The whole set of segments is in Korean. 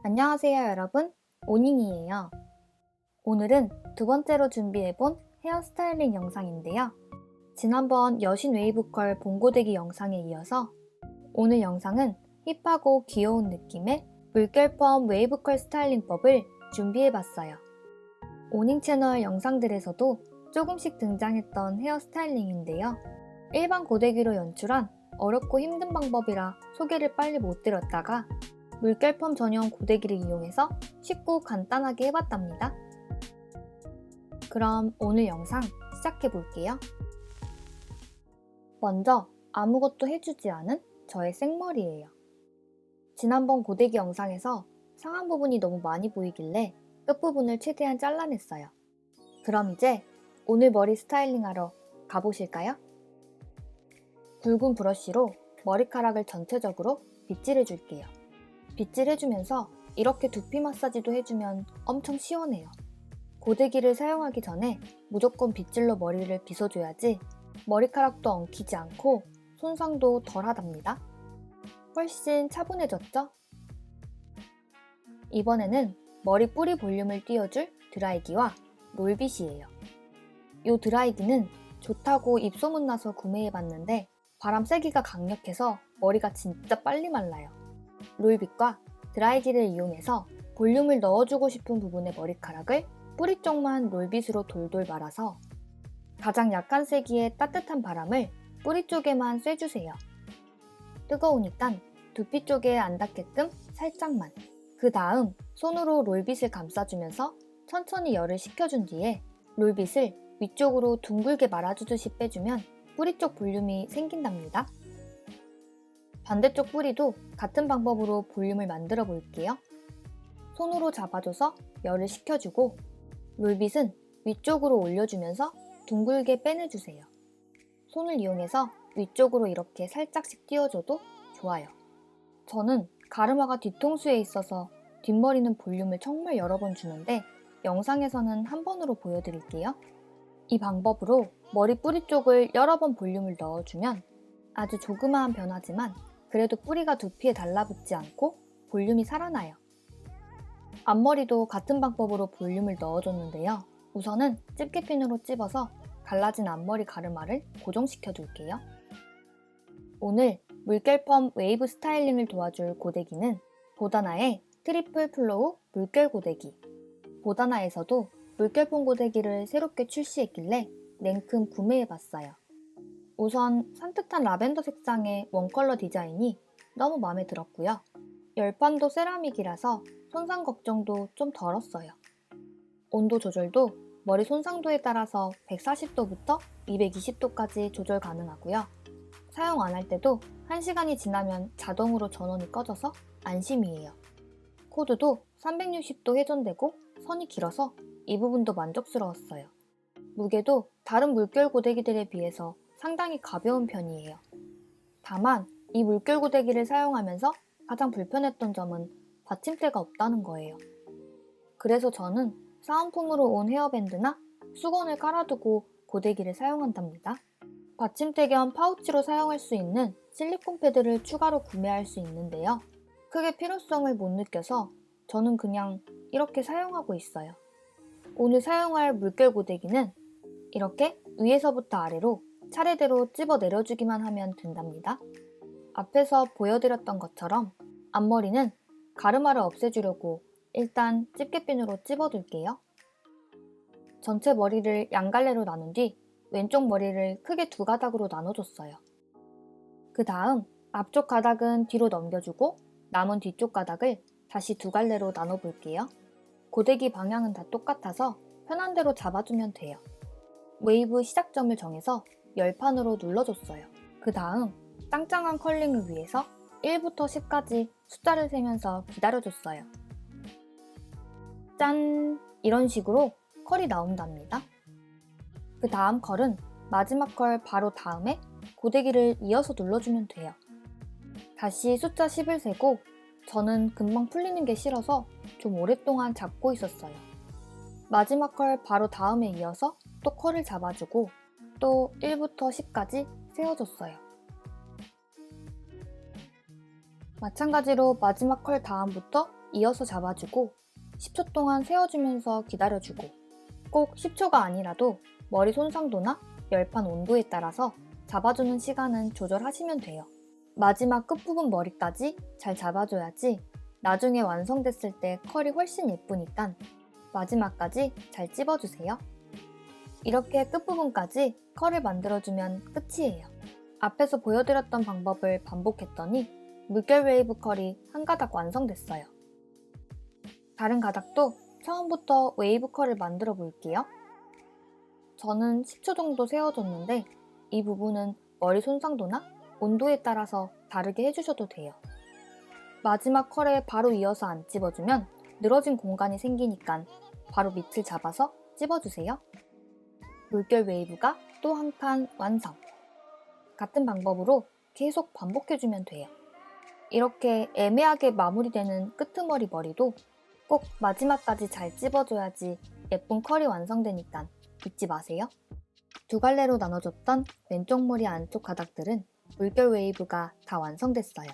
안녕하세요 여러분, 오닝이에요. 오늘은 두 번째로 준비해본 헤어스타일링 영상인데요. 지난번 여신 웨이브컬 봉고데기 영상에 이어서 오늘 영상은 힙하고 귀여운 느낌의 물결펌 웨이브컬 스타일링법을 준비해봤어요. 오닝 채널 영상들에서도 조금씩 등장했던 헤어스타일링인데요. 일반 고데기로 연출한 어렵고 힘든 방법이라 소개를 빨리 못 드렸다가 물결펌 전용 고데기를 이용해서 쉽고 간단하게 해봤답니다. 그럼 오늘 영상 시작해볼게요. 먼저 아무것도 해주지 않은 저의 생머리예요. 지난번 고데기 영상에서 상한 부분이 너무 많이 보이길래 끝부분을 최대한 잘라냈어요. 그럼 이제 오늘 머리 스타일링하러 가보실까요? 굵은 브러쉬로 머리카락을 전체적으로 빗질해줄게요. 빗질해주면서 이렇게 두피 마사지도 해주면 엄청 시원해요. 고데기를 사용하기 전에 무조건 빗질로 머리를 빗어줘야지 머리카락도 엉키지 않고 손상도 덜하답니다. 훨씬 차분해졌죠? 이번에는 머리 뿌리 볼륨을 띄워줄 드라이기와 롤빗이에요. 이 드라이기는 좋다고 입소문나서 구매해봤는데 바람 세기가 강력해서 머리가 진짜 빨리 말라요. 롤빗과 드라이기를 이용해서 볼륨을 넣어주고 싶은 부분의 머리카락을 뿌리 쪽만 롤빗으로 돌돌 말아서 가장 약한 세기의 따뜻한 바람을 뿌리 쪽에만 쐬주세요. 뜨거우니까 두피 쪽에 안 닿게끔 살짝만. 그 다음 손으로 롤빗을 감싸주면서 천천히 열을 식혀준 뒤에 롤빗을 위쪽으로 둥글게 말아주듯이 빼주면 뿌리 쪽 볼륨이 생긴답니다. 반대쪽 뿌리도 같은 방법으로 볼륨을 만들어 볼게요. 손으로 잡아줘서 열을 식혀주고 롤빗은 위쪽으로 올려주면서 둥글게 빼내주세요. 손을 이용해서 위쪽으로 이렇게 살짝씩 띄워줘도 좋아요. 저는 가르마가 뒤통수에 있어서 뒷머리는 볼륨을 정말 여러 번 주는데 영상에서는 한 번으로 보여드릴게요. 이 방법으로 머리 뿌리 쪽을 여러 번 볼륨을 넣어주면 아주 조그마한 변화지만 그래도 뿌리가 두피에 달라붙지 않고 볼륨이 살아나요. 앞머리도 같은 방법으로 볼륨을 넣어줬는데요. 우선은 집게핀으로 찝어서 갈라진 앞머리 가르마를 고정시켜 둘게요. 오늘 물결펌 웨이브 스타일링을 도와줄 고데기는 보다나의 트리플 플로우 물결 고데기. 보다나에서도 물결펌 고데기를 새롭게 출시했길래 냉큼 구매해봤어요. 우선 산뜻한 라벤더 색상의 원컬러 디자인이 너무 마음에 들었고요. 열판도 세라믹이라서 손상 걱정도 좀 덜었어요. 온도 조절도 머리 손상도에 따라서 140도부터 220도까지 조절 가능하고요. 사용 안 할 때도 1시간이 지나면 자동으로 전원이 꺼져서 안심이에요. 코드도 360도 회전되고 선이 길어서 이 부분도 만족스러웠어요. 무게도 다른 물결 고데기들에 비해서 상당히 가벼운 편이에요. 다만 이 물결 고데기를 사용하면서 가장 불편했던 점은 받침대가 없다는 거예요. 그래서 저는 사은품으로 온 헤어밴드나 수건을 깔아두고 고데기를 사용한답니다. 받침대 겸 파우치로 사용할 수 있는 실리콘 패드를 추가로 구매할 수 있는데요. 크게 필요성을 못 느껴서 저는 그냥 이렇게 사용하고 있어요. 오늘 사용할 물결 고데기는 이렇게 위에서부터 아래로 차례대로 찝어 내려주기만 하면 된답니다. 앞에서 보여드렸던 것처럼 앞머리는 가르마를 없애주려고 일단 집게핀으로 찝어둘게요. 전체 머리를 양갈래로 나눈 뒤 왼쪽 머리를 크게 두 가닥으로 나눠줬어요. 그 다음 앞쪽 가닥은 뒤로 넘겨주고 남은 뒤쪽 가닥을 다시 두 갈래로 나눠볼게요. 고데기 방향은 다 똑같아서 편한 대로 잡아주면 돼요. 웨이브 시작점을 정해서 열판으로 눌러줬어요. 그 다음 짱짱한 컬링을 위해서 1부터 10까지 숫자를 세면서 기다려줬어요. 짠! 이런 식으로 컬이 나온답니다. 그 다음 컬은 마지막 컬 바로 다음에 고데기를 이어서 눌러주면 돼요. 다시 숫자 10을 세고 저는 금방 풀리는 게 싫어서 좀 오랫동안 잡고 있었어요. 마지막 컬 바로 다음에 이어서 또 컬을 잡아주고 또 1부터 10까지 세워줬어요. 마찬가지로 마지막 컬 다음부터 이어서 잡아주고 10초 동안 세워주면서 기다려주고 꼭 10초가 아니라도 머리 손상도나 열판 온도에 따라서 잡아주는 시간은 조절하시면 돼요. 마지막 끝부분 머리까지 잘 잡아줘야지 나중에 완성됐을 때 컬이 훨씬 예쁘니까 마지막까지 잘 찝어주세요. 이렇게 끝부분까지 컬을 만들어주면 끝이에요. 앞에서 보여드렸던 방법을 반복했더니 물결 웨이브 컬이 한 가닥 완성됐어요. 다른 가닥도 처음부터 웨이브 컬을 만들어 볼게요. 저는 10초 정도 세워줬는데 이 부분은 머리 손상도나 온도에 따라서 다르게 해주셔도 돼요. 마지막 컬에 바로 이어서 안 찝어주면 늘어진 공간이 생기니까 바로 밑을 잡아서 찝어주세요. 물결 웨이브가 또 한 칸 완성! 같은 방법으로 계속 반복해주면 돼요. 이렇게 애매하게 마무리되는 끄트머리 머리도 꼭 마지막까지 잘 찝어줘야지 예쁜 컬이 완성되니까 잊지 마세요. 두 갈래로 나눠줬던 왼쪽 머리 안쪽 가닥들은 물결 웨이브가 다 완성됐어요.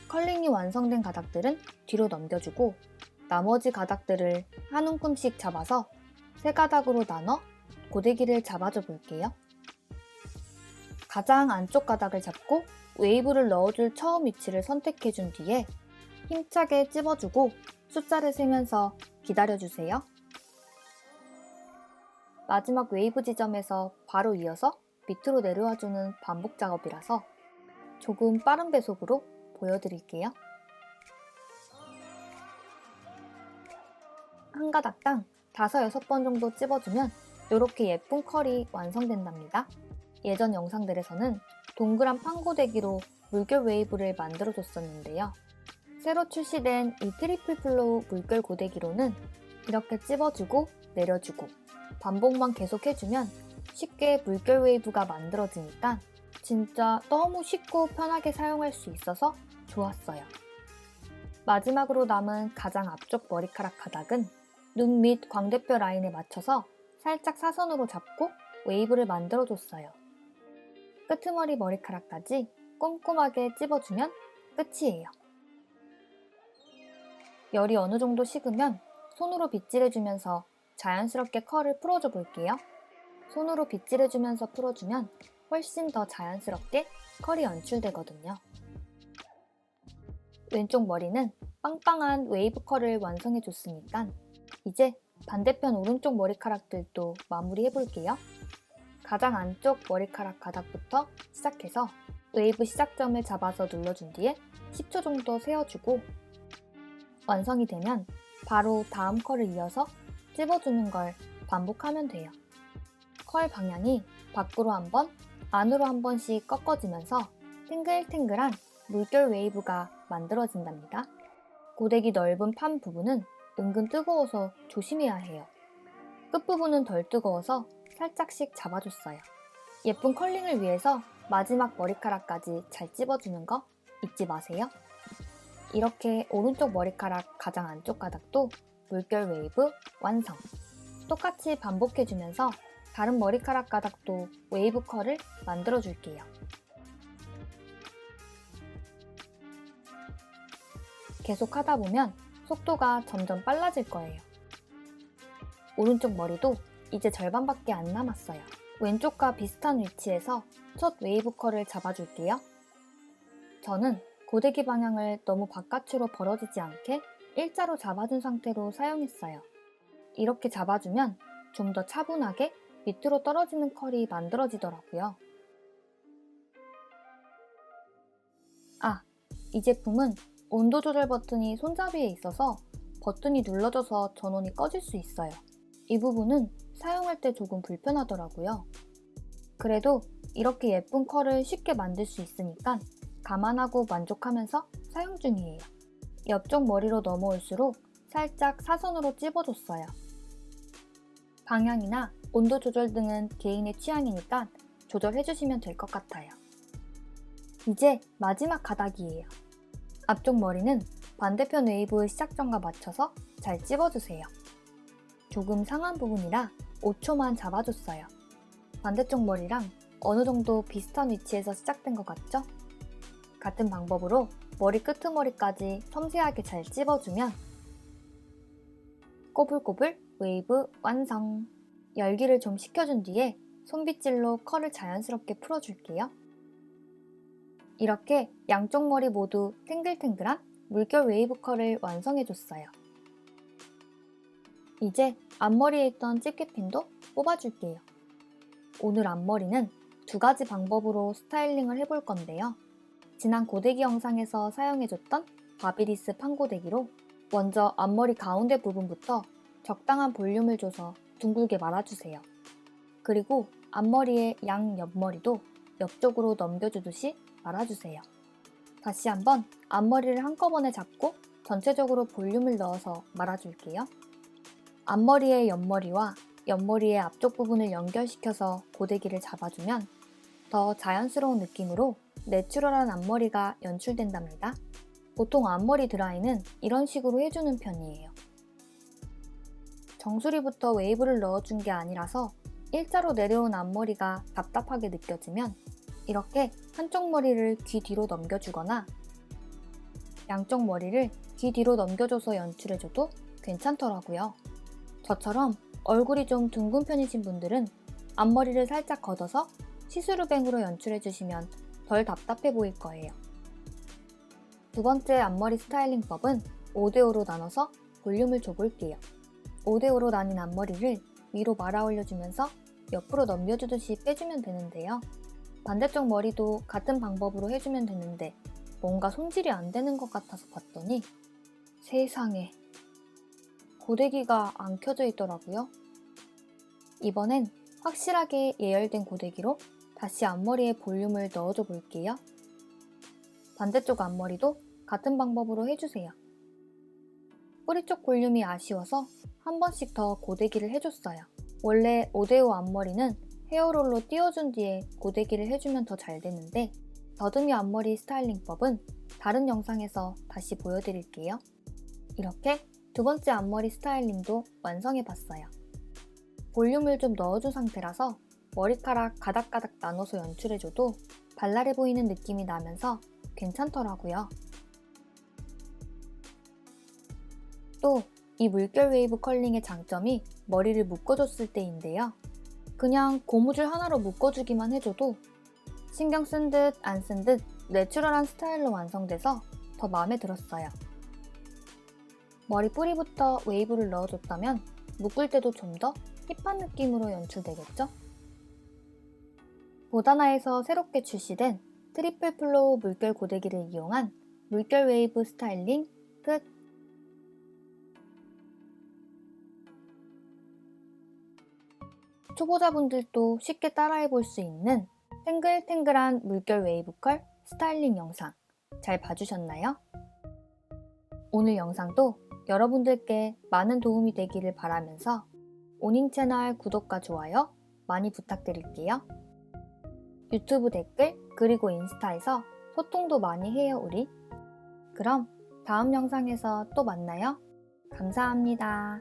컬링이 완성된 가닥들은 뒤로 넘겨주고 나머지 가닥들을 한 움큼씩 잡아서 세 가닥으로 나눠 고데기를 잡아줘 볼게요. 가장 안쪽 가닥을 잡고 웨이브를 넣어줄 처음 위치를 선택해준 뒤에 힘차게 찝어주고 숫자를 세면서 기다려주세요. 마지막 웨이브 지점에서 바로 이어서 밑으로 내려와주는 반복 작업이라서 조금 빠른 배속으로 보여드릴게요. 한 가닥당 5, 6번 정도 찝어주면 이렇게 예쁜 컬이 완성된답니다. 예전 영상들에서는 동그란 판고데기로 물결 웨이브를 만들어줬었는데요. 새로 출시된 이 트리플 플로우 물결 고데기로는 이렇게 찝어주고 내려주고 반복만 계속 해주면 쉽게 물결 웨이브가 만들어지니까 진짜 너무 쉽고 편하게 사용할 수 있어서 좋았어요. 마지막으로 남은 가장 앞쪽 머리카락 가닥은 눈 밑 광대뼈 라인에 맞춰서 살짝 사선으로 잡고 웨이브를 만들어줬어요. 끄트머리 머리카락까지 꼼꼼하게 찝어주면 끝이에요. 열이 어느 정도 식으면 손으로 빗질해주면서 자연스럽게 컬을 풀어줘 볼게요. 손으로 빗질해주면서 풀어주면 훨씬 더 자연스럽게 컬이 연출되거든요. 왼쪽 머리는 빵빵한 웨이브 컬을 완성해줬으니까 이제 반대편 오른쪽 머리카락들도 마무리해볼게요. 가장 안쪽 머리카락 가닥부터 시작해서 웨이브 시작점을 잡아서 눌러준 뒤에 10초 정도 세워주고 완성이 되면 바로 다음 컬을 이어서 찝어주는 걸 반복하면 돼요. 컬 방향이 밖으로 한 번, 안으로 한 번씩 꺾어지면서 탱글탱글한 물결 웨이브가 만들어진답니다. 고데기 넓은 판 부분은 은근 뜨거워서 조심해야 해요. 끝부분은 덜 뜨거워서 살짝씩 잡아줬어요. 예쁜 컬링을 위해서 마지막 머리카락까지 잘 찝어주는 거 잊지 마세요. 이렇게 오른쪽 머리카락 가장 안쪽 가닥도 물결 웨이브 완성! 똑같이 반복해주면서 다른 머리카락 가닥도 웨이브 컬을 만들어줄게요. 계속 하다 보면 속도가 점점 빨라질 거예요. 오른쪽 머리도 이제 절반밖에 안 남았어요. 왼쪽과 비슷한 위치에서 첫 웨이브 컬을 잡아줄게요. 저는 고데기 방향을 너무 바깥으로 벌어지지 않게 일자로 잡아준 상태로 사용했어요. 이렇게 잡아주면 좀 더 차분하게 밑으로 떨어지는 컬이 만들어지더라고요. 이 제품은 온도 조절 버튼이 손잡이에 있어서 버튼이 눌러져서 전원이 꺼질 수 있어요. 이 부분은 사용할 때 조금 불편하더라고요. 그래도 이렇게 예쁜 컬을 쉽게 만들 수 있으니까 감안하고 만족하면서 사용 중이에요. 옆쪽 머리로 넘어올수록 살짝 사선으로 찝어줬어요. 방향이나 온도 조절 등은 개인의 취향이니까 조절해주시면 될 것 같아요. 이제 마지막 가닥이에요. 앞쪽 머리는 반대편 웨이브 시작점과 맞춰서 잘 찝어주세요. 조금 상한 부분이라 5초만 잡아줬어요. 반대쪽 머리랑 어느 정도 비슷한 위치에서 시작된 것 같죠? 같은 방법으로 머리 끄트머리까지 섬세하게 잘 찝어주면 꼬불꼬불 웨이브 완성! 열기를 좀 식혀준 뒤에 손빗질로 컬을 자연스럽게 풀어줄게요. 이렇게 양쪽 머리 모두 탱글탱글한 물결 웨이브 컬을 완성해줬어요. 이제 앞머리에 있던 집게핀도 뽑아줄게요. 오늘 앞머리는 두 가지 방법으로 스타일링을 해볼 건데요. 지난 고데기 영상에서 사용해줬던 바비리스 판고데기로 먼저 앞머리 가운데 부분부터 적당한 볼륨을 줘서 둥글게 말아주세요. 그리고 앞머리의 양 옆머리도 옆쪽으로 넘겨주듯이 말아주세요. 다시 한번 앞머리를 한꺼번에 잡고 전체적으로 볼륨을 넣어서 말아줄게요. 앞머리의 옆머리와 옆머리의 앞쪽 부분을 연결시켜서 고데기를 잡아주면 더 자연스러운 느낌으로 내추럴한 앞머리가 연출된답니다. 보통 앞머리 드라이는 이런 식으로 해주는 편이에요. 정수리부터 웨이브를 넣어준 게 아니라서 일자로 내려온 앞머리가 답답하게 느껴지면 이렇게 한쪽 머리를 귀 뒤로 넘겨주거나 양쪽 머리를 귀 뒤로 넘겨줘서 연출해줘도 괜찮더라고요. 저처럼 얼굴이 좀 둥근 편이신 분들은 앞머리를 살짝 걷어서 시스루뱅으로 연출해주시면 덜 답답해 보일 거예요. 두 번째 앞머리 스타일링법은 5대5로 나눠서 볼륨을 줘볼게요. 5대5로 나뉜 앞머리를 위로 말아 올려주면서 옆으로 넘겨주듯이 빼주면 되는데요. 반대쪽 머리도 같은 방법으로 해주면 되는데 뭔가 손질이 안 되는 것 같아서 봤더니 세상에 고데기가 안 켜져 있더라고요. 이번엔 확실하게 예열된 고데기로 다시 앞머리에 볼륨을 넣어줘 볼게요. 반대쪽 앞머리도 같은 방법으로 해주세요. 뿌리 쪽 볼륨이 아쉬워서 한 번씩 더 고데기를 해줬어요. 원래 5대5 앞머리는 헤어롤로 띄워준 뒤에 고데기를 해주면 더 잘 되는데 더듬이 앞머리 스타일링법은 다른 영상에서 다시 보여드릴게요. 이렇게 두 번째 앞머리 스타일링도 완성해봤어요. 볼륨을 좀 넣어준 상태라서 머리카락 가닥가닥 나눠서 연출해줘도 발랄해 보이는 느낌이 나면서 괜찮더라고요. 또 이 물결 웨이브 컬링의 장점이 머리를 묶어줬을 때인데요. 그냥 고무줄 하나로 묶어주기만 해줘도 신경 쓴 듯 안 쓴 듯 내추럴한 스타일로 완성돼서 더 마음에 들었어요. 머리 뿌리부터 웨이브를 넣어줬다면 묶을 때도 좀 더 힙한 느낌으로 연출되겠죠? 보다나에서 새롭게 출시된 트리플 플로우 물결 고데기를 이용한 물결 웨이브 스타일링 끝! 초보자분들도 쉽게 따라해볼 수 있는 탱글탱글한 물결 웨이브 컬 스타일링 영상 잘 봐주셨나요? 오늘 영상도 여러분들께 많은 도움이 되기를 바라면서 오닝 채널 구독과 좋아요 많이 부탁드릴게요. 유튜브 댓글 그리고 인스타에서 소통도 많이 해요 우리. 그럼 다음 영상에서 또 만나요. 감사합니다.